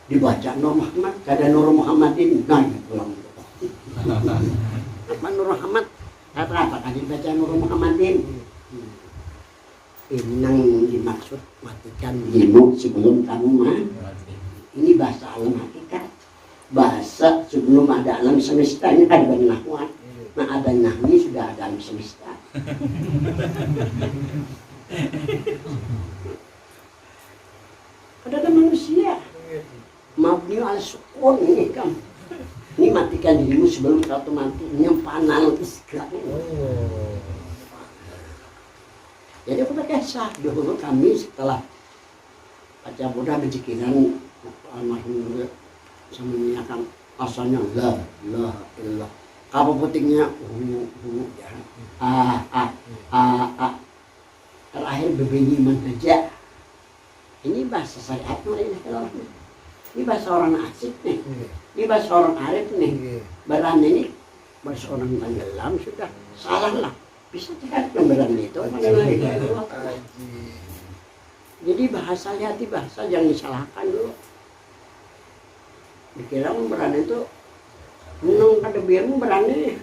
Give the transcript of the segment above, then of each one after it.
dibaca Nur Muhammad, kada Nur Muhammadin, nah pulang. Apa Nur Muhammad? Apa kan dibaca Nur Muhammadin? Ini yang dimaksud matikan ilmu sebelum kamu mati. Ini bahasa alam hakikat. Bahasa sebelum ada alam semesta ini kan ada nahwan. Nah ada nahwi sudah ada alam semesta. Ada manusia. Mabni al-sukun ini kan. Ini matikan dirimu sebelum kau mati. Ini yang panal isra. Jadi aku berkisah dulu kami setelah baca Buddha berzikiran almarhum sama menyiapkan asalnya la ilah. Apa pentingnya terakhir berbunyi mengaja. Ini bahasa syariat ini bahasa orang asik nih. Ini bahasa orang arif nih. Berani ini bahasa orang tenggelam sudah salah lah. Bisa tidak berani itu. Jadi bahasa hati bahasa jangan disalahkan dulu. Dikira berani itu menung kada biarmu berani.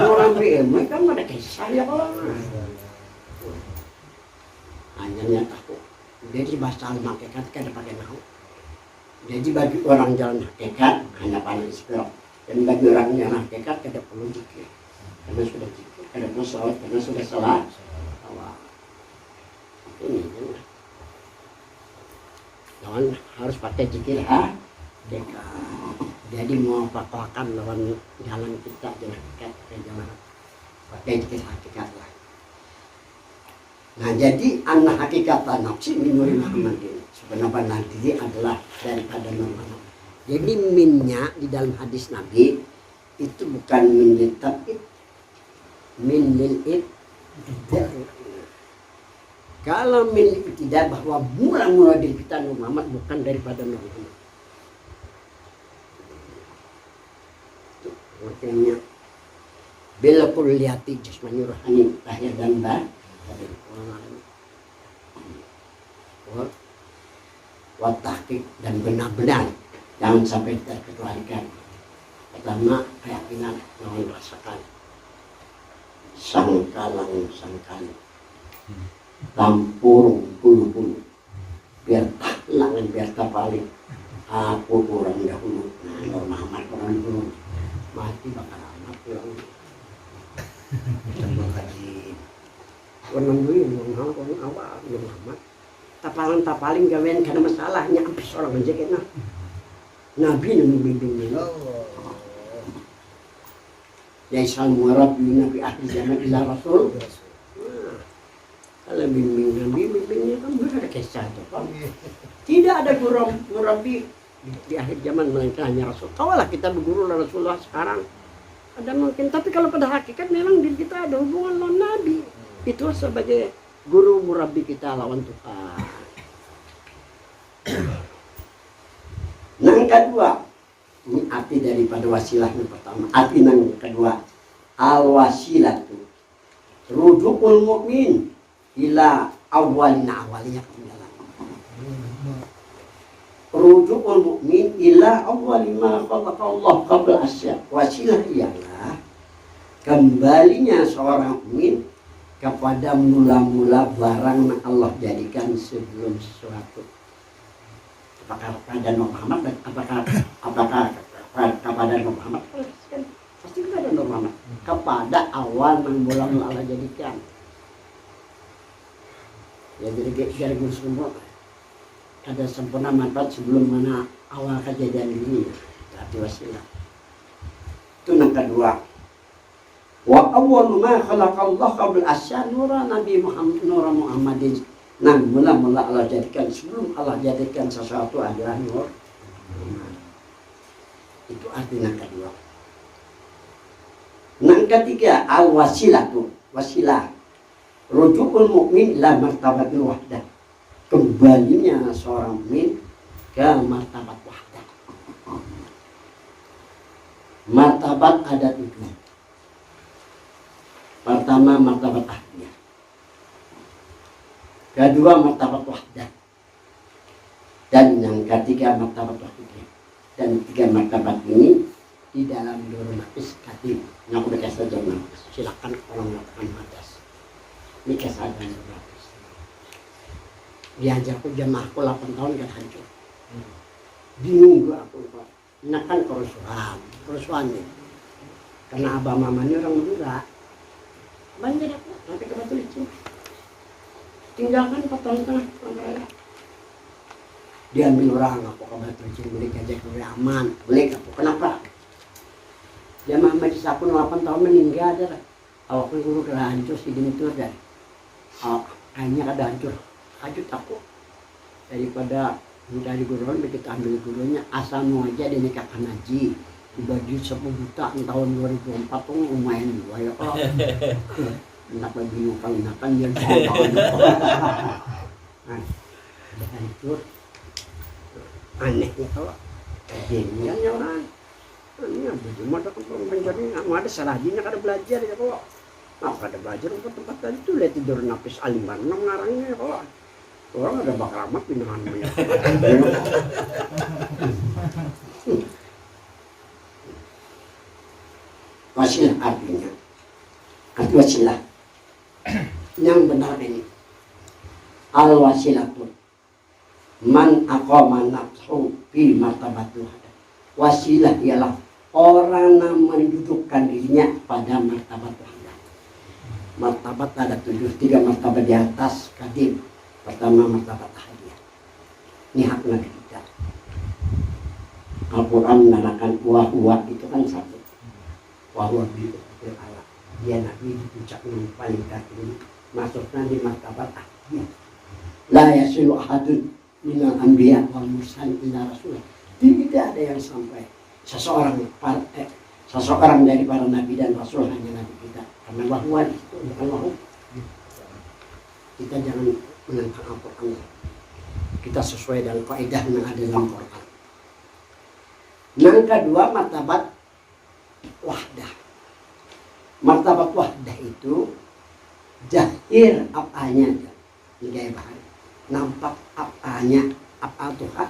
Orang BM kan ada kisah ya kalau. Hanya takut. Jadi bahasa al-hakikat kada pakai nahu. Jadi bagi orang jalan hakikat hanya pandai istilah. Dan bagi orang yang hakikat kada perlu zikir. Karena sudah zikir, kada perlu salat karena sudah salat. Ini jangan harus pakai zikir hakikat. Jadi mau paklakan lawan jalan kita jalan hakikat jangan pakai zikir hakikat lah. Nah jadi anak hakikat nafsi minuri Muhammadin sebenarnya nanti adalah daripada Nur Muhammad. Jadi minnya di dalam hadis Nabi itu bukan min litabid, min lil ibtida. Kalau min ibtida bahwa mula-mula dari kita Nur Muhammad bukan daripada Nur Muhammad. Itu makanya bila kulliyati jasmani rohani lahir dan batin. Watahkik dan benar-benar jangan sampai terkecualikan. Pertama keyakinan yang merasakan sangkalang tampurung puluh biar langan biar tapalik aku kurang dahulu. Nah Nur Muhammad kurang dulu mati bakal amat pulang. Terima kasih. Warnam dulu yang awal Nur Muhammad tapaling gawean karena masalahnya habis orang menjeketnya Nabi yang membimbingnya ya isal muarab Nabi akhir zaman ila Rasul. Kalau bimbingnya kan benar ada kisah itu kan tidak ada guru murabi di akhir zaman melainkan hanya Rasul. Tahulah kita berguru Rasulullah sekarang ada mungkin, tapi kalau pada hakikat memang diri kita ada hubungan lawan Nabi. Itu sebagai guru murabi kita lawan Tuhan. Yang kedua, ini arti daripada wasilah yang pertama. Arti yang kedua, al-wasilatu rujukul mu'min ila awalnya ketinggalan. Rujukul mu'min ila awalima khalaqa Allah qabla asya. Wasilah ialah kembalinya seorang mukmin kepada mula-mula barang yang Allah jadikan sebelum sesuatu. Apakah kepada Nur Muhammad dan apakah kepada Nur Muhammad? Pasti kepada Nur Muhammad. Kepada awal yang mula-mula Allah jadikan. Ya jadi guru semua ada sempurna manfaat sebelum mana awal kejadian ini. Berarti wasilah. Itu yang kedua. Wa awwalu ma khalaqallahu qabla asya nura Nabi Muhammad nura Muhammadin. Nah mula-mula Allah jadikan sebelum Allah jadikan sesuatu adalah nur. Itu artinya kedua. Yang ketiga al-wasilatu wasilah rujukul mukmin ila martabatil wahdah. Kembalinya seorang mukmin ke martabat wahdah. Martabat ada 7. Pertama martabat ahdiyah. Kedua martabat wahdah. Dan yang ketiga martabat wahidiyah. Dan tiga martabat ini di dalam Nurul Nafis Kadim. Yang udah kasih aja nafis. Silakan orang melakukan hadas. Ini kesadaran Nurul Nafis. Diajar aku jamaahku 8 tahun gak hancur. Bingung gua aku Pak. Ini kan kerusuhan nih. Karena abah mama ini orang Madura. Banjir aku nanti ke Batu Licin. Tinggalkan 4 tahun tengah Raya. Diambil orang aku ke Batu Licin beli gajah ke aman. Beli aku kenapa? Dia mama di Sapun 8 tahun meninggal ada. Awak guru kena hancur si gentur dan kayaknya ada hancur. Hajut aku daripada minta di guruan kita ambil gurunya asal mau aja dia nikahkan haji di baju 10 juta tahun 2004 tuh lumayan juga ya kalau enak bagi kawinakan dia ada hancur anehnya kalau jadinya orang ini ada cuma ada pencari nggak ada salahnya kada belajar ya kalau kada belajar untuk tempat tadi tuh lihat tidur Nafis Aliman ngarangnya ya kalau orang ada bakramat pindahan banyak. Wasilah artinya arti wasilah yang benar ini al wasilatun man aqama nafsu fi martabatul hada. Wasilah ialah orang yang mendudukkan dirinya pada martabat hada. Martabat ada 3 martabat di atas kadim. Pertama martabat hadiah. Ini hak Nabi kita. Al-Quran menerangkan wahwa itu kan satu. Wahwa bil Allah. Dia Nabi di puncak yang paling kaki. Masuknya di martabat hadiah. La yasilu ahadun minal anbiya wal mursalin illa rasul. Tidak ada yang sampai seseorang dari para nabi dan rasul hanya Nabi kita. Karena wahwa itu bukan wahwa. Kita jangan menentang Al-Quran. Kita sesuai dengan kaidah yang ada dalam Al-Quran. Yang kedua martabat wahdah. Martabat wahdah itu jahir apanya, gaya bahari. Nampak apanya, apa Tuhan.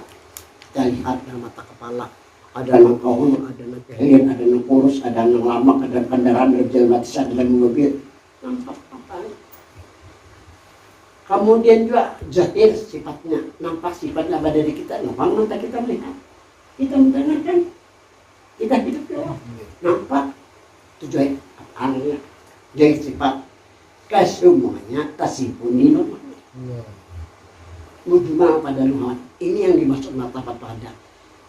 Kita lihat dengan mata kepala. Ada yang kahun, ada yang kehir, ada yang kurus, ada yang lama, ada kendaraan, ada jelmatis, ada yang mobil. Nampak apanya. Kemudian juga zahir sifatnya, nampak sifatnya pada diri kita, nampak mata kita melihat, kita mendengarkan, kita hidup ya Allah, nampak tujuan apanya, jadi sifat kesemuanya tasifuni normal. Mujma pada Muhammad, ini yang dimaksud martabat pada.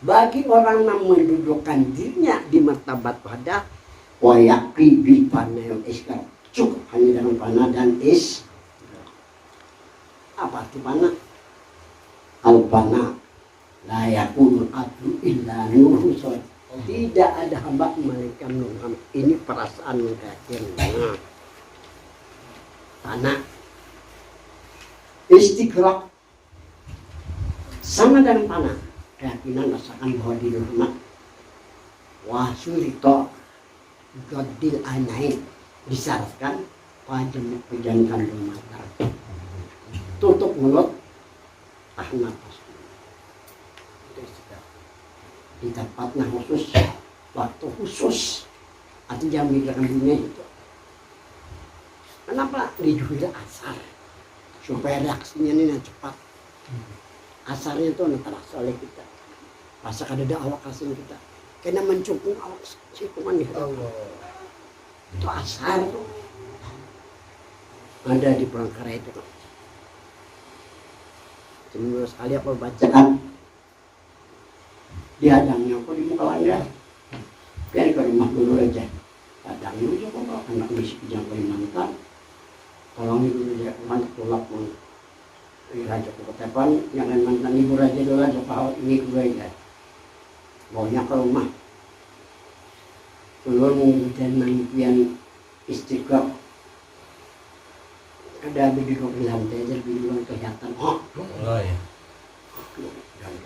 Bagi orang yang mendudukkan dirinya di martabat pada, wa yaqi bil panayul iskar, cukup hanya dengan panah dan is. Apa arti panah? Al-panah la yakunu adlu illa nurun. Tidak ada hamba melainkan nur. Ini perasaan mengkaitkan panah. Istiqlal sama dengan panah. Keyakinan rasakan bahwa di rumah wasulito godil anain disyaratkan wajib pejamkan dua mata. Tutup mulut, tahan nafas. Di tempatnya khusus, waktu khusus, artinya memikirkan dunia itu. Kenapa dijual asar? Supaya reaksinya ini cepat. Asarnya itu terasa oleh kita. Rasa kada awak kasih kita. Kena mencukung awak sikuman di hadapan. Itu asar tuh. Ada di Palangkaraya itu. Seminggu sekali apa bacaan dihadangnya kok di muka langgar biar ke rumah dulu aja hadangnya aja kok anak misi kijang Kalimantan tolong dulu dia mantap tulak pun raja ke Ketepan yang mantan ibu raja dulu aja pahal ini gue aja bawanya ke rumah dulu dan mangkian istiqlal ada bibir di lantai aja lebih dulu kelihatan oh ya dan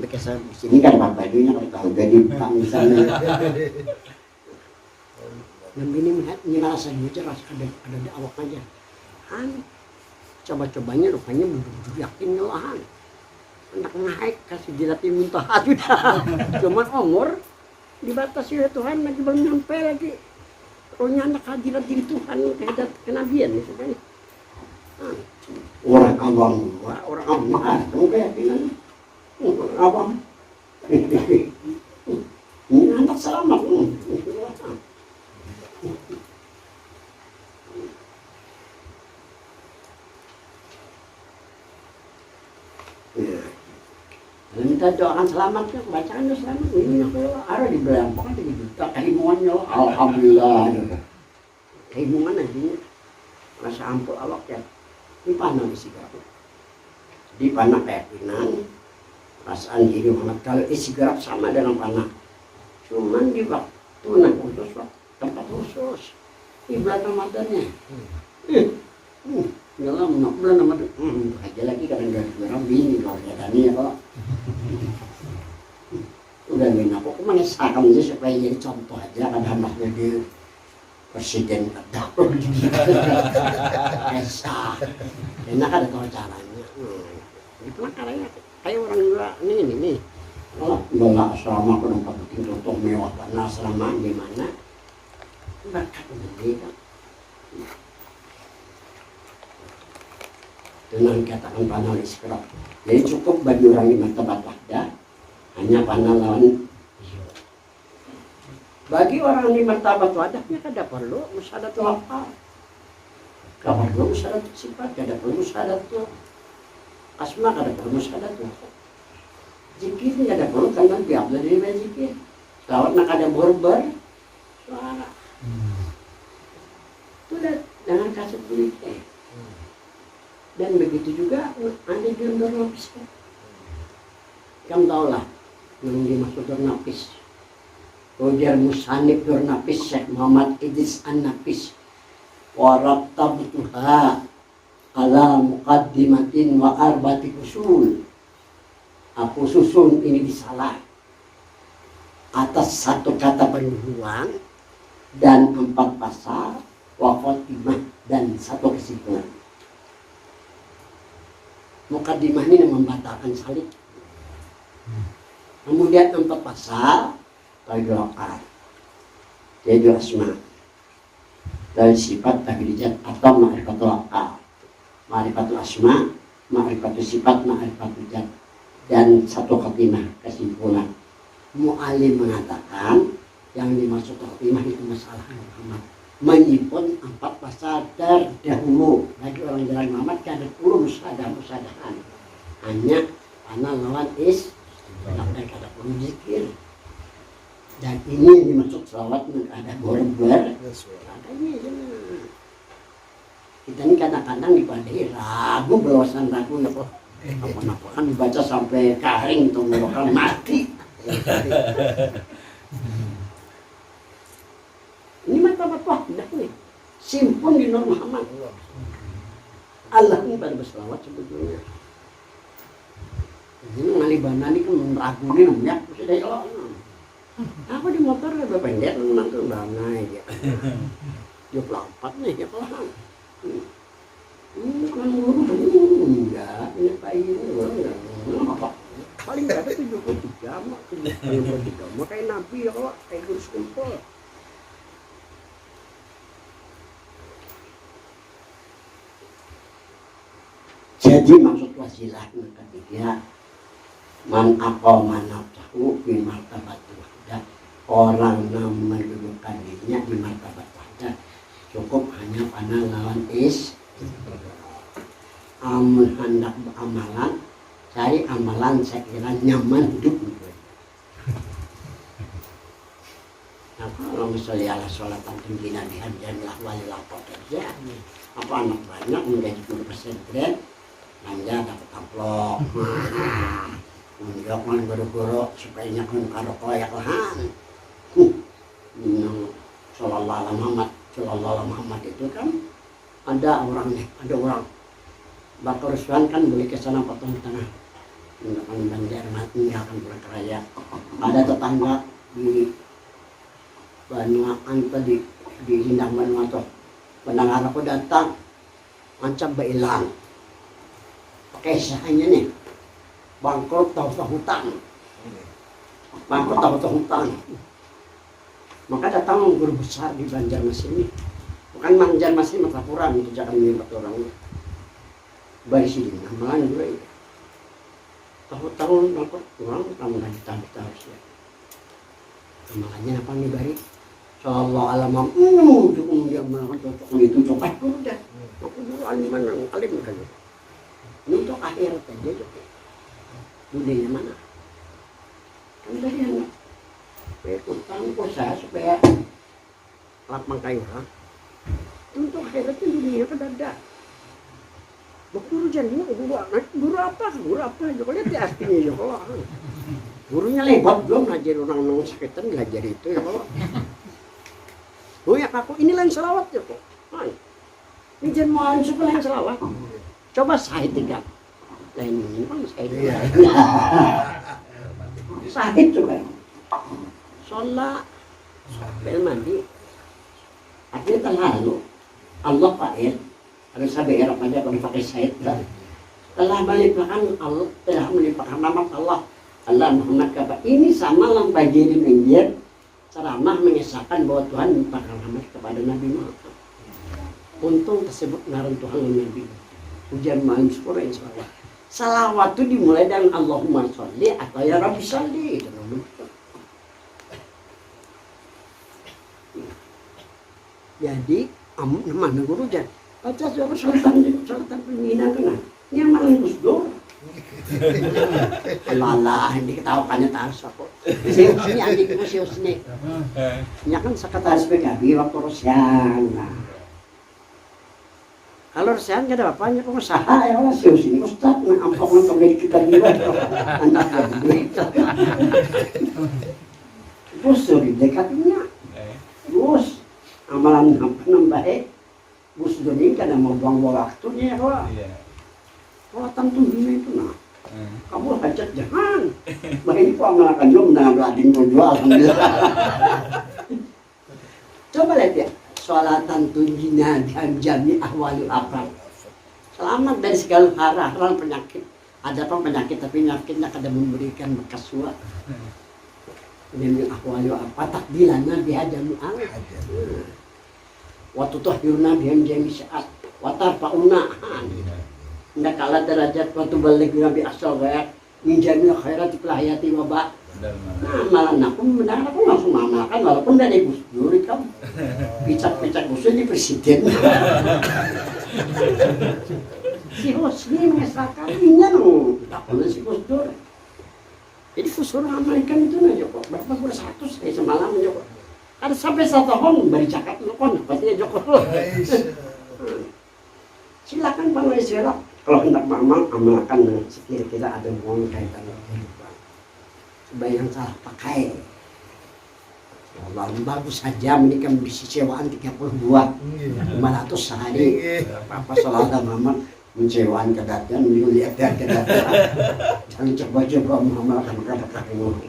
kisah di sini kan bapak ibunya kalau tahu jadi bang misalnya dan ini melihat ini rasanya aja ada awak aja coba-cobanya rupanya betul-betul yakin ngelahan anak naik kasih jilatin muntaha sudah. Cuman umur dibatasi oleh Tuhan lagi belum nyampe lagi. Pokoknya anak hadirat diri Tuhan kehendak kenabian ya sudah. Orang awam, orang awam, keyakinan orang awam. Ini anak selamat. Minta doakan selamatnya, bacaan selamat. Ini ada di belakang, ada di belakang. Keimungannya, alhamdulillah. Keimungan aja, masa ampun awak ya. Ini panah isi garap. Di panah keyakinan, perasaan diri Muhammad. Kalau isi garap sama dengan panah, cuman di waktu khusus, tempat khusus, di belakang matanya. Dalam bulan Ramadan, aja lagi kadang garap bini kalau jadinya kok. Udah bina kok mengesahkan aja supaya jadi contoh aja kan anak jadi presiden ada. Esah, enak ada tahu caranya. Ini pelanggarannya kayak orang juga nih. Oh, bela asrama penumpang bikin contoh mewah karena asrama di mana? Berkat ini kan. Dengan katakan panah iskra. Jadi cukup bagi orang di martabat wahdah hanya panah lawan. Bagi orang di martabat wadahnya kada perlu musyahadatul afal. Kada perlu musyahadatul sifat, kada perlu musyahadatul asma, kada perlu musyahadatul. Zikir kada perlu karena biar dari zikir. Selawat nak ada borbar suara. Itu dengan kasih kulit. Dan begitu juga ada di Dornapis. Kamu tahu lah yang dimaksud Dornapis. Ujar Musanib Dornapis Syekh Muhammad Idris An-Nafis. Warattabtuha ala muqaddimatin wa arbati usul. Aku susun ini disalah atas satu kata pendahuluan dan 4 pasal wa khotimah dan 1 kesimpulan. Mukaddimah ini yang membatalkan salib. Kemudian 4 pasal Tauhidul asma, dari sifat tahdijat atau ma'rifatul aqal, ma'rifatul asma, ma'rifatul sifat, ma'rifatul jat, dan 1 khatimah kesimpulan. Mu'alim mengatakan yang dimaksud khatimah itu masalah Muhammad menyimpan 4 pasal terdahulu. Bagi orang jalan Muhammad kada perlu musadahan. Hanya panah lawan dan kada perlu zikir. Dan ini yang dimaksud selawat ada borbar. Katanya kita ini kadang-kadang dipadai ragu, berwawasan ragu ya kok. Apa-apa kan dibaca sampai kering tenggorokan mati. Ini martabat wahdah nih. Simpun di Nur Muhammad. Allah ini pada berselawat sebetulnya. Ini ngalibana ini kan ragu nih namanya. Sudah jalan. Apa di motor lebih pendek nanti udah naik ya. 24 nih ya pelan. Kan buru enggak, ini bayi ini apa? Paling enggak ada 73 mak, 73 mak kayak Nabi ya kalau kayak Gus Kumpul. Jadi maksud wasilah ketiga man aqama nafsahu fi martabatil wahdah, orang yang mendudukkan dirinya di martabat wahdah cukup hanya panah lawan amun hendak beramalan, cari amalan sekiranya nyaman hidup. Nah, kalau misalnya ala sholatan tingginan dihanjanilah walilah pekerja, apa anak banyak menjadi 10% grade, nanja dapat amplop. Menjawab man guru-guru supaya nyakun karo koyak lahan. Yang sallallahu alaihi Muhammad itu kan ada orangnya, ada orang bakal Ruswan kan boleh ke sana potong di tengah, meninggalkan banjar mati, meninggalkan pulang keraya. Ada tetangga di Banuaan tadi di Hindang Banuato, pendengar aku datang, macam bailang, pakai sahanya nih. bangkrut tahu hutang. Bangkrut tahu hutang. Maka datang guru besar di Banjarmasin ini. Bukan Banjarmasin Matapuran itu jangan melibat orang. Bari sini amalan juga ya. Tahun bangkrut orang kamu lagi kita harus ya. Amalannya apa nih Bari? Sallallahu alamam, dia melakukan cocok itu cocok udah. Aku dulu alim kan. Ini untuk akhirat aja juga. Dunianya mana? Kan dari yang utang usaha supaya lapang kayu orang. Untuk akhiratnya dunia kan ada. Guru jadinya guru apa aja lihat di artinya ya kalau gurunya lebat belum ngajar orang sakitan belajar itu ya kalau. Oh ya aku ini lain selawat ya kok. Ini jangan mau suka lain selawat. Coba sahid tiga. Lain ini kan sahid. Sahid juga. Sholat, bel mandi. Akhirnya terlalu Allah fa'il. Ada sabi Arab aja kalau pakai sahid. Telah melimpahkan Allah, telah melimpahkan nama Allah. Allah Muhammad kata ini sama lang bajirin injil. Ceramah mengisahkan bahwa Tuhan melimpahkan rahmat kepada Nabi Muhammad. Untung tersebut ngaran Tuhan dan Nabi. Hujan malam syukur insya Allah. Salawat itu dimulai dengan Allahumma sholli atau ya Rabbi sholli. Jadi, mana guru jan? Baca suara sultan pembina kena. Ini yang malah Gusdur. Alah, ini ketawakannya tahu kok. Sius ini adikku sius ini. Ini kan sekretaris PKB waktu Rusian. Kalau Rusian gak ada apa-apanya pengusaha ya Allah sius ini Ustaz ampok untuk dari kita juga. Anaknya duit. Terus dari dekatnya. Terus amalan nambah Gus Doni karena mau buang-buang waktunya ya Allah. Kalau tentu ini itu nah, kamu hajat jangan. Ini kok melakukan jom dengan belading jual alhamdulillah. Coba lihat ya, sholatan tunjina dan jami ahwalul afrad. Selamat dari segala hara, halang penyakit. Ada apa penyakit tapi penyakitnya kada memberikan bekas suat. Demi ahwalul apa takdilan nabi hajami Allah. Waktu tahirna biham jami syaat, watar fauna. Ndak kalah derajat waktu balik Nabi asal kayak minjamnya khairat pelahiyati wabak. Nah malah aku benar aku langsung makan walaupun dari Gus Dur kamu picak Gus Dur di presiden. Si Husni mengesahkan ini no tak boleh si Gus Dur. Jadi Gus Dur amalkan itu aja kok berapa puluh 100 saya semalam aja kok. Ada sampai 1 tahun bari cakap lu kon pastinya Joko. Silakan Pak Maisira. Kalau hendak amalkan sekira-kira ada hubungan kaitan dengan kehidupan. Supaya yang salah pakai. Allah bagus saja menikah bisa sewaan 32 500 sehari. Apa salah Muhammad mencewaan kedatian lihat kedatian. Jangan coba-coba mengamalkan kata-kata ini.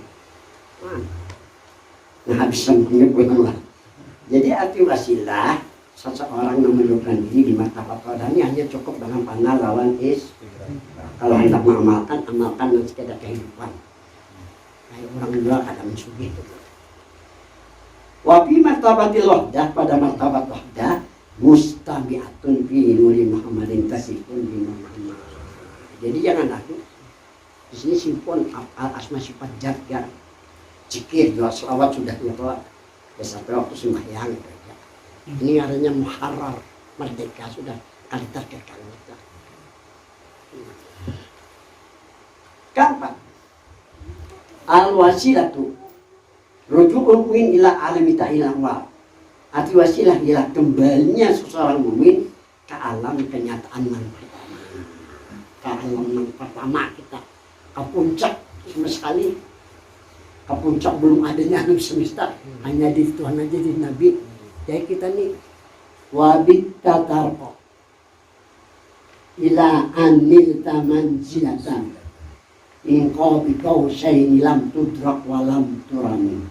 Nah bisa mengulang. Jadi arti wasilah seseorang yang menunjukkan diri di martabat qadani hanya cukup dengan pandang lawan is. Kalau hendak mengamalkan, amalkan dan sekedar kehidupan. Kayak orang juga kadang mensugi itu. Wafi martabatil wahdah pada martabat wahdah mustabi'atun fi nuri Muhammadin tasifun bi Muhammad. Jadi jangan aku di sini simpon asma sifat jaga. Zikir doa selawat sudah nyetok. Ya sampai waktu sembahyang gitu. Ini artinya muharrar, merdeka sudah kali terkekang kita. Keempat, al-wasilatu ruju'ul mu'min ila alami ta'ila wa. Arti wasilah ialah kembalinya seseorang mukmin ke alam kenyataan yang pertama. Ke alam yang pertama kita ke puncak sama sekali. Ke puncak belum adanya alam semesta, hanya di Tuhan aja di Nabi. Jadi kita nih wabit tatarko ila anil taman silatan ingkau bikau sayni lam tudrak walam turani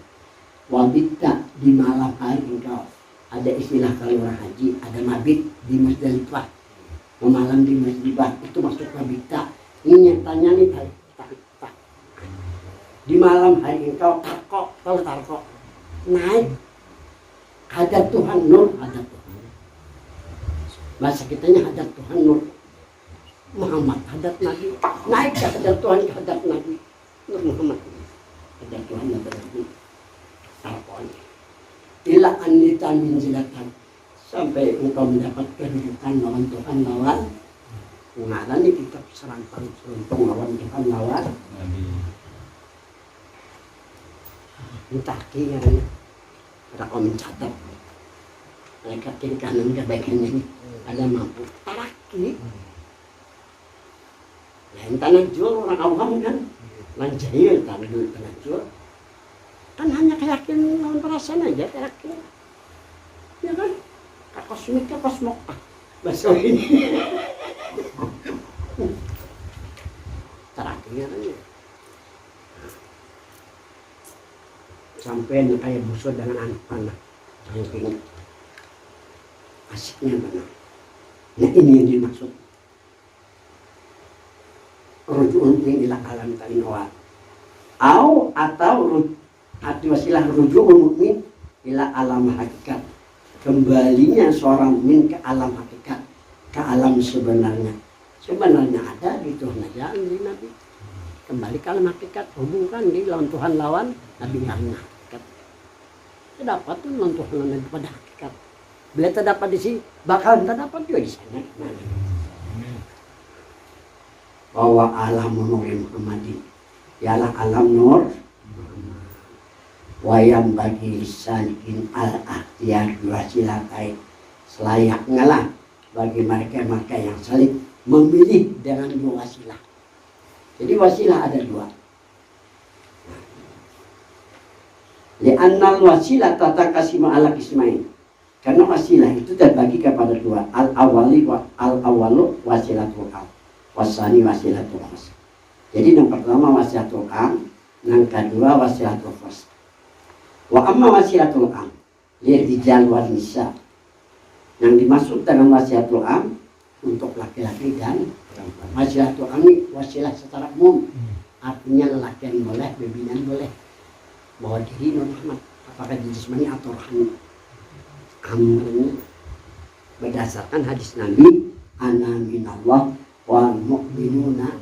wabita di malam hari engkau ada istilah kalau orang haji ada mabit di Musdalifah malam di Musdalifah itu masuk wabita ini nyatanya nih Di malam hari engkau tarko, tahu tarko, naik hadap Tuhan nur, hadap Tuhan. Bahasa kitanya hadap Tuhan nur. Muhammad hadap Nabi, naik ke hadap Tuhan, ke hadap Nabi Nur Muhammad, hadap Tuhan, hadap Nabi. Tarkonya ila anita min zilatan, sampai engkau mendapat kedudukan lawan Tuhan, lawan mengarani kitab serantang seruntung lawan Tuhan, lawan Nabi. Entah kira ada kau mencatat mereka kiri kanan kebaikannya ini ada mampu taraki. Lain tanah jual orang awam kan, lanjahil tanah jual kan hanya keyakinan lawan perasaan aja, yakin ya kan, kosmik ke kosmok bahasa ini terakhirnya aja sampai kayak busur dengan anak panah saking asiknya benar. Nah ini yang dimaksud rujuun ila alam ta'inwa atau arti wasilah rujuun mukmin ila alam hakikat, kembalinya seorang mukmin ke alam hakikat, ke alam sebenarnya ada di Tuhan aja di Nabi, kembali ke alam hakikat, hubungkan di lawan Tuhan, lawan Nabi karena hakikat terdapat tuh lawan Tuhan lawan Nabi pada hakikat. Bila terdapat di sini bakal terdapat juga di sana. Bahwa alam nur Muhammadin ialah alam nur wayam bagi lisanikin al-akhtiyar wasilatain, selayaknya lah bagi mereka yang saling memilih dengan dua wasilah. Jadi wasilah ada dua. Li'annal wasilah tata kasima ala kismain, karena wasilah itu terbagi kepada dua, al-awalu wasilatul am, wasani wasilatul khas. Jadi yang pertama wasilatul am, yang kedua wasilatul khas. Wa amma wasilatul am lirijal wal nisa, yang dimaksud dengan wasilatul am untuk laki-laki dan perempuan. Wasilatul am ini wasilah secara umum, artinya lelaki boleh, bebinan boleh, bawa diri Nur Muhammad apakah jismani atau rohani. Amrnya berdasarkan hadis Nabi, ana minallah wal mu'minuna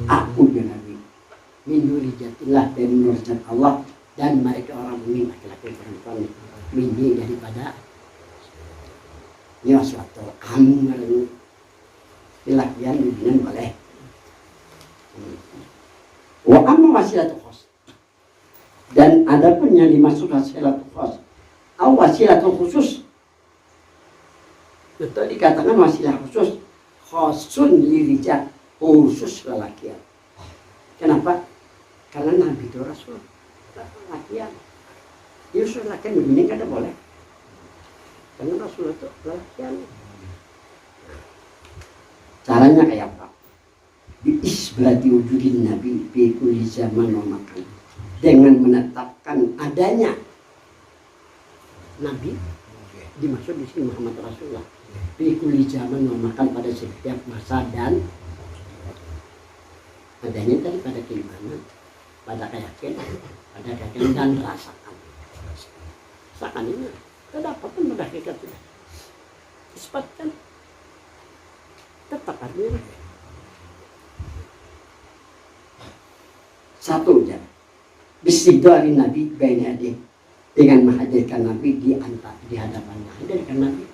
aku ya Nabi min nurijatillah, dari nurjat Allah, dan mereka orang mukmin laki-laki perempuan mini daripada ini suatu amr laki-laki bibinan boleh. Wa amma wasilatul khas, dan ada pun yang dimaksud wasilatul khas atau wasilatul khusus, betul dikatakan wasilah khusus, khusun lirijal, khusus lelakian. Kenapa? Karena Nabi itu Rasul lelakian. Yusuf lelakian begini kada boleh, karena Rasul itu lelakian. Caranya kayak apa? Biisbati wujudin Nabi fi kulli zaman wa makan, dengan menetapkan adanya Nabi, dimaksud di sini Muhammad Rasulullah, fi kulli zaman wa makan, pada setiap masa dan adanya tadi pada keimanan, pada keyakinan, pada keyakinan dan rasakan. Rasakan ini terdapat pun pada hakikat sudah disebutkan, tetap artinya satu ya, bisidari Nabi baina adik, dengan menghadirkan Nabi di hadapannya, hadirkan Nabi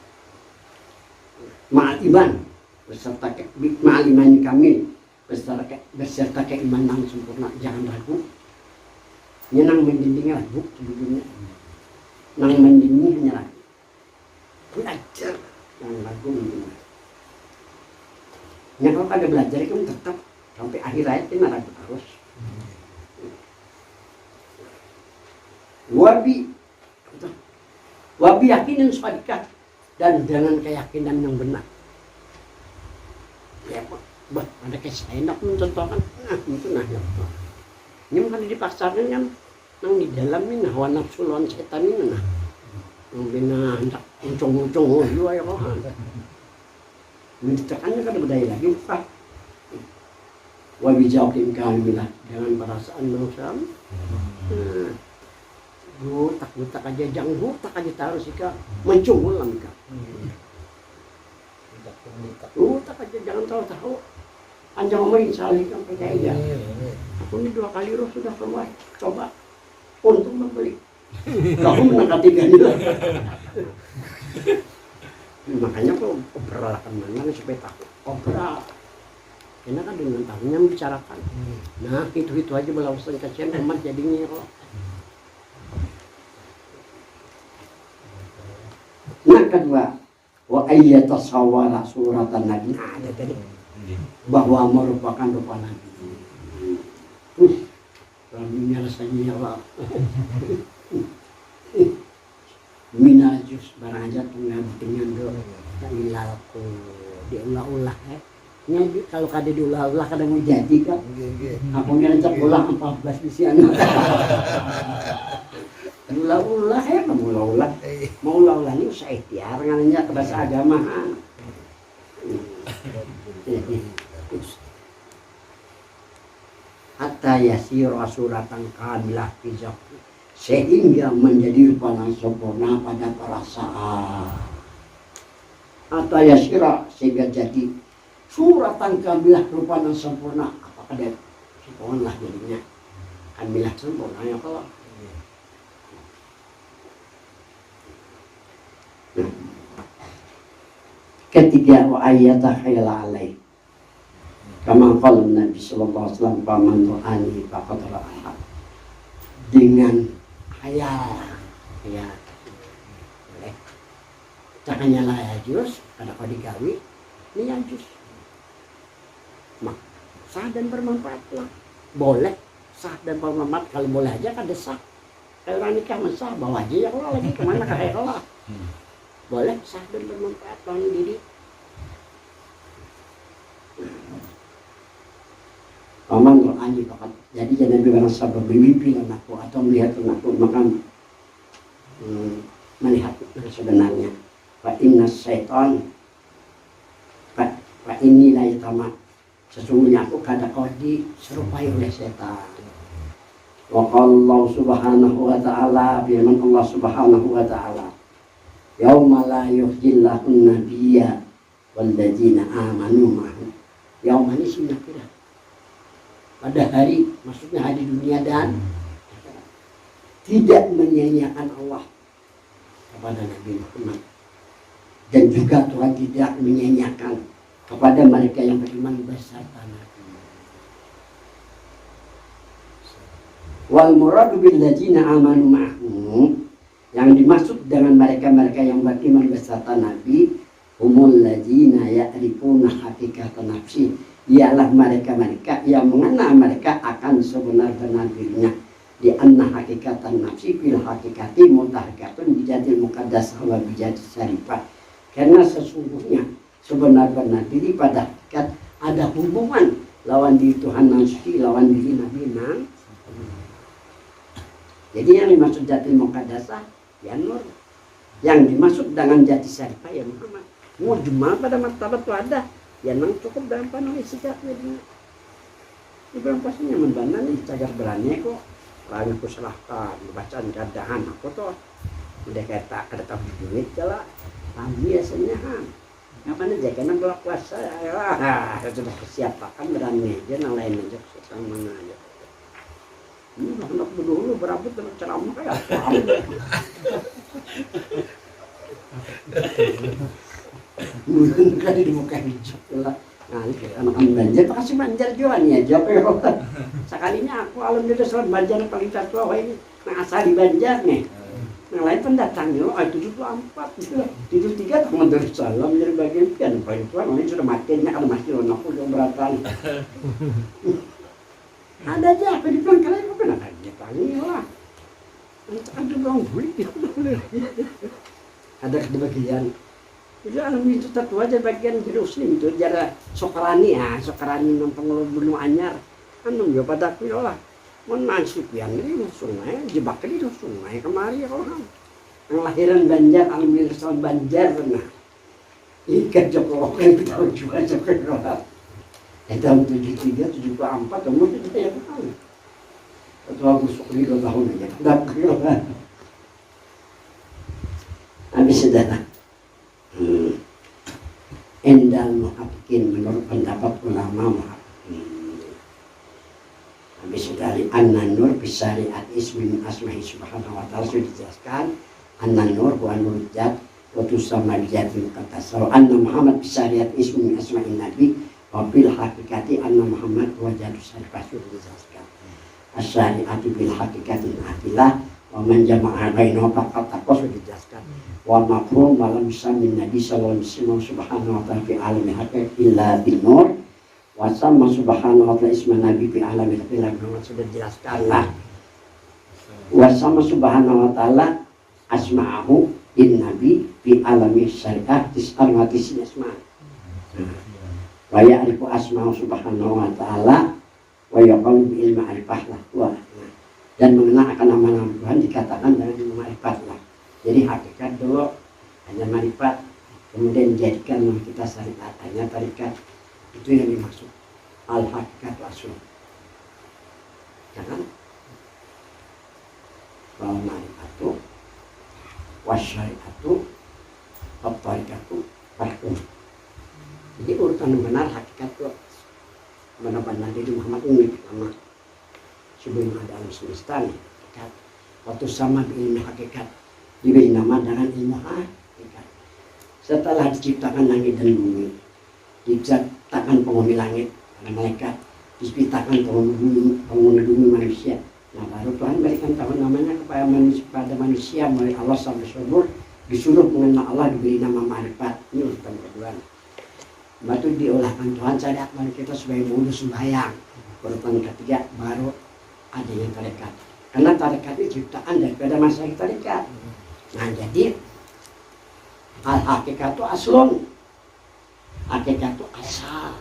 ma'al iman, beserta ma'al iman kami, beserta keimanan sempurna, jangan ragu. Nang mendinding ragu sebelumnya, nang mendinding hanya ragu, belajar yang ragu mendinding. Yang kalau ada belajar kamu tetap sampai akhir hayat ini ragu terus. Wabi yakin yang sadiqah, dan dengan keyakinan yang benar. Ya, buat ada kisah enak mencontohkan, itu nah ya. Ini bukan di pasaran kan, yang di dalam ini hawa nafsu lawan setan ini nah, yang bina hendak uncung-uncung dua ya kok. Mencetakkannya kan berdaya lagi bukan. wa bijauhin kamilah dengan perasaan manusia. Gutak aja jangan gutak aja taruh sika mencungul lah mika. Gutak aja jangan tahu anjang ngomongin salih kan percaya. Aku ini 2 kali roh sudah keluar coba untung membeli. Kamu menang ketiga juga. Makanya kok obrolakan mana supaya takut obrol. Karena kan dengan tahunya membicarakan. Nah itu aja belausan kasihan amat jadinya kok. Yang kedua, wa ayyatasawwara suratan nabi. Nah, ada tadi bahwa merupakan rupa nabi. Raminya rasanya ya Allah. Minal juz barang aja dengan do ilalku diulah-ulah Nya kalau kada diulah-ulah kada mau jadi kan. Aku ngajak ulah 14 di sana. Ulah-ulah ya kamu ulah-ulah. Mau ulah-ulah ini usah ikhtiar ngananya ke bahasa agama. Hatta yasiru suratan kamilah fi zaqi sehingga menjadi rupa sempurna pada perasaan. Hatta yasira sehingga jadi suratan kamilah rupa sempurna. Apakah dia sempurna lah jadinya kamilah sempurna ya kalau ketiga wa ayata khayla alaih kama qala Nabi sallallahu alaihi wasallam paman tu'ani faqad ra'ah dengan khayal ya boleh cakanya lah ya jus kada kau digawi ini yang jus mak sah dan bermanfaat lah boleh sah dan bermanfaat kalau boleh aja kada sah kalau orang nikah mensah bawa aja ya Allah lagi kemana kayak Allah boleh sah dan bermanfaat lawan diri. Paman rohani bakat. Jadi jangan berasa bermimpi anakku atau melihat anakku maka melihat sebenarnya. Fa inna syaitan fa inni la yatama. Sesungguhnya aku kada kau diserupai oleh setan. Wa qala Allah subhanahu wa ta'ala firman Allah subhanahu wa ta'ala yauma la yukhjillahun nabiyya walladzina amanu ma'hu. Yauma ini sunnah kira. Pada hari, maksudnya hari dunia dan tidak menyia-nyiakan Allah kepada Nabi Muhammad. Dan juga Tuhan tidak menyia-nyiakan kepada mereka yang beriman beserta Nabi. Wal muradu bil ladzina amanu ma'hu, yang dimaksud dengan mereka-mereka yang beriman beserta Nabi, humul ladzina ya'rifuna hakikatan nafsi, ialah mereka-mereka yang mengenal mereka akan sebenar-benar dirinya. Di anna hakikatan nafsi fil hakikati mutahakatun bijadil muqaddas wa bijadil syarifah. Karena sesungguhnya sebenar-benar diri pada hakikat ada hubungan lawan diri Tuhan nafsi lawan diri Nabi Nang. Jadi yang dimaksud jatil muqaddasah ya nur, yang dimaksud dengan jati syarifah ya Muhammad. Mau jemaah pada martabat itu ada, ya nang cukup dalam panah sejatnya dia. Di bulan puasanya membana nih cagar berani kok. Lalu aku serahkan bacaan keadaan aku tuh udah kata kada tahu duit jala. Kami biasanya ngapain aja karena bulan puasa ya sudah kesiapakan berani aja nang lain aja sama mana aja. Ini anak dulu berabut dengan ceramah kayak apa? Mungkin kan di muka hijau lah. Nah, anak banjar kasih banjar juga nih ya, jawab ya. Sekalinya aku alhamdulillah selalu banjar paling tertua ini. Nah, asal di banjar nih. Yang lain pendatangnya loh, 74 gitu. 73 teman dari salam dari bagian pian paling tua, ini sudah matinya kalau masih anakku udah beratan. Ada aja apa di belakang kalian kok kena aja tanya lah. Kan juga beli dia. Ada di bagian. Itu alam itu satu aja bagian jadi muslim itu jara sokarani ya, sokarani nonton bunuh anyar. Anu ya pada aku ya lah. Mun nasib yang ini sungai jebak di sungai kemari ya orang. Yang lahiran Banjar alhamdulillah soal Banjar nah. Ikan Joko yang tahu juga Joko. tahun 73, 74, umur kita yang tahu. Atau aku sukri 2 tahun aja. Habis saudara. Endal muhaqqiqin menurut pendapat ulama muhaqqiqin. Habis dari an-nur bisyariat ismi min asma'i subhanahu wa ta'ala sudah dijelaskan. An-nur wa an-nurjat wa tusamma bijatil muqaddas. Anna Muhammad bisyariat ismi min asma'in nabi wa bil haqiqati anna Muhammad wa jadu syarifah sudah dijelaskan. Asyariatu bil haqiqati nabilah wa man jama'a bainahu faqad taqas sudah dijelaskan. Wa mafhum malam samin nabi sallallahu alaihi wasallam subhanahu wa ta'ala fi alami haqiqat illa bin nur wa sama subhanahu wa ta'ala isma nabi fi alami haqiqat sudah dijelaskan lah. Wa sama subhanahu wa ta'ala asma'ahu in nabi fi alami syariah tis'an wa tis'in asma'. Wa ya'rifu asma'ahu subhanahu wa ta'ala wa yaqalu bi ilmi ma'rifah lah. Dan mengenal akan nama-nama Tuhan dikatakan dengan ilmu ma'rifat lah. Jadi hakikat dulu hanya marifat, kemudian dijadikan kita syariat, hanya tarikat. Itu yang dimaksud al-hakikat rasul. Jangan bahwa marifatu wasyariatu at-tarikatu farqun. Jadi urutan benar hakikat itu benar-benar dari Muhammad ini pertama sebelum ada alam semesta nih hakikat. Waktu sama ilmu hakikat diberi nama dengan ilmu hakikat. Setelah diciptakan langit dan bumi, diciptakan penghuni langit, para malaikat, diciptakan penghuni bumi manusia. Nah baru Tuhan berikan tahu namanya kepada manusia melalui Allah sampai subur, disuruh mengenal Allah, diberi nama ma'rifat. Ini urutan kedua. Batu diolahkan Tuhan syariat baru kita sebagai modus sembahyang. Urutan ketiga baru adanya tarekat. Karena tarekat itu ciptaan daripada masyarakat tarekat. Nah jadi al-hakikat itu aslun. Hakikat itu asal.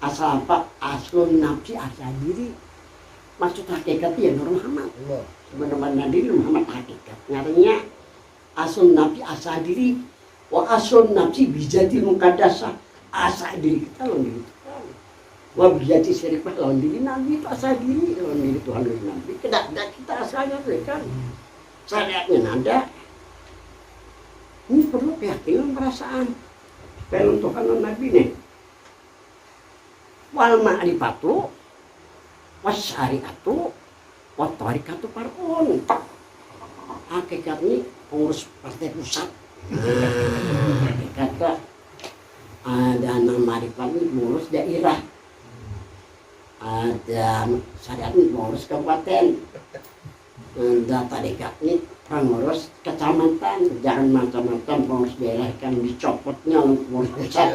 Asal apa? Aslun nafsi, asal diri. Maksud hakikat itu ya Nur Muhammad. Sebenarnya diri Muhammad hakikat. Artinya aslun nafsi, asal diri. Wa aslun nafsi bijatil muqaddasah. Asal diri kita lawan diri Tuhan. Wa bijati syarifah lawan diri Nabi itu asal diri lawan diri Tuhan dan Nabi. Tidak kita asalnya kan. Syariatnya nada. Ini perlu keyakinan perasaan. Film Tuhan dan Nabi nih. Wal ma'rifatu wasyariatu wa tarikatu far'un. Hakikat ini pengurus partai pusat. Hakikat ada nama ma'rifat ini pengurus daerah. Ada syariat ini pengurus kabupaten. Ada tarikat ini pengurus kecamatan. Jangan macam-macam pengurus daerah kan dicopotnya pengurus pusat.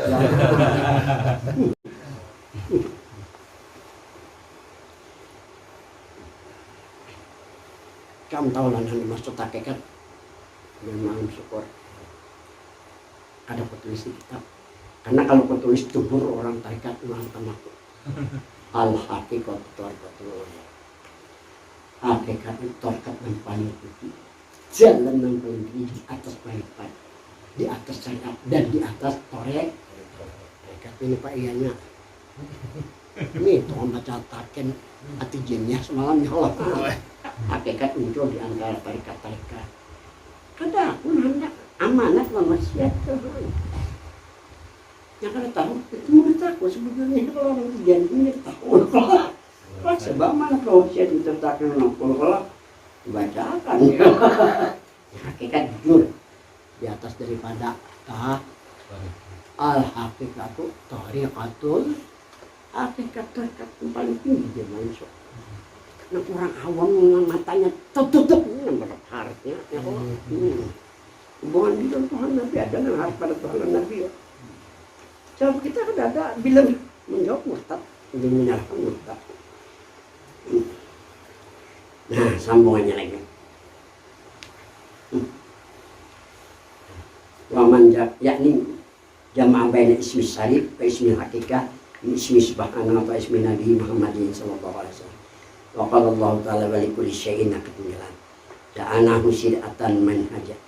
Kamu tahu lah yang dimaksud hakikat. Memang syukur ada petulis di kitab. Karena kalau petulis jumhur orang tarikat mengatakan aku al-hakikat tarikatul hakikat itu tarikat yang paling tinggi, jalan yang paling tinggi di atas marifat, di atas syariat dan di atas tarikat ini Pak Ianya. Ini Tuhan baca taken hati jinnya semalam ya Allah. Hakikat muncul di antara tarikat-tarikat. Kada pun hendak amanat manusia Tuhan. Yang kada tahu itu mengatakan sebetulnya kalau orang janjinya tahu. Kalau sebab mana kalau saya diceritakan kalau dibacakan. Hakikat jujur di atas daripada al-hakikatu tariqatul hakikat yang paling tinggi dia manusia. Nah orang awam yang matanya tutup ini berapa harusnya ya Allah. Hubungan bilang Tuhan Nabi ada yang harus pada Tuhan Nabi ya. Jawab kita kan ada bilang menjawab murtad, bilang menyalahkan murtad. Nah sambungannya lagi. Waman yakni jamaah baina ismi syarif wa ismi hakikah ismi subhanahu wa ismi Nabi Muhammadin sallallahu alaihi wasallam. Wa qala Allah ta'ala wa likulli syai'in ketinggalan. Ja'anahu syir'atan manhaja.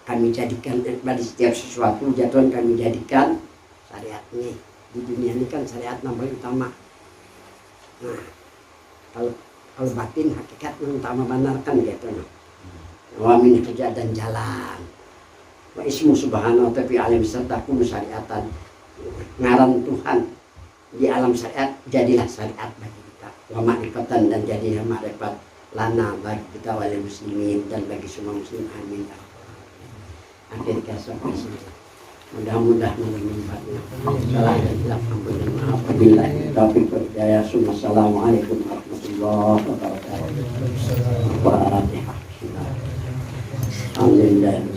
Kami jadikan pada setiap sesuatu jatuhan kami jadikan syariat ini di dunia ini kan syariat nomor utama. Nah, kalau batin hakikat yang utama benar kan gitu. Wa min hujah dan jalan. Wa ismu subhanahu tapi alim serta kun syariatan. Ngaran Tuhan di alam syariat jadilah syariat bagi kita. Wa ma'rifatan dan jadilah ma'rifat lana bagi kita wal muslimin dan bagi semua muslim. Amin. Akhir sampai sini. Mudah-mudahan bermanfaat. Salah dan hilaf ampun dan maaf. Wabillahi taufiq wal hidayah. Assalamualaikum warahmatullahi wabarakatuh. Alhamdulillah.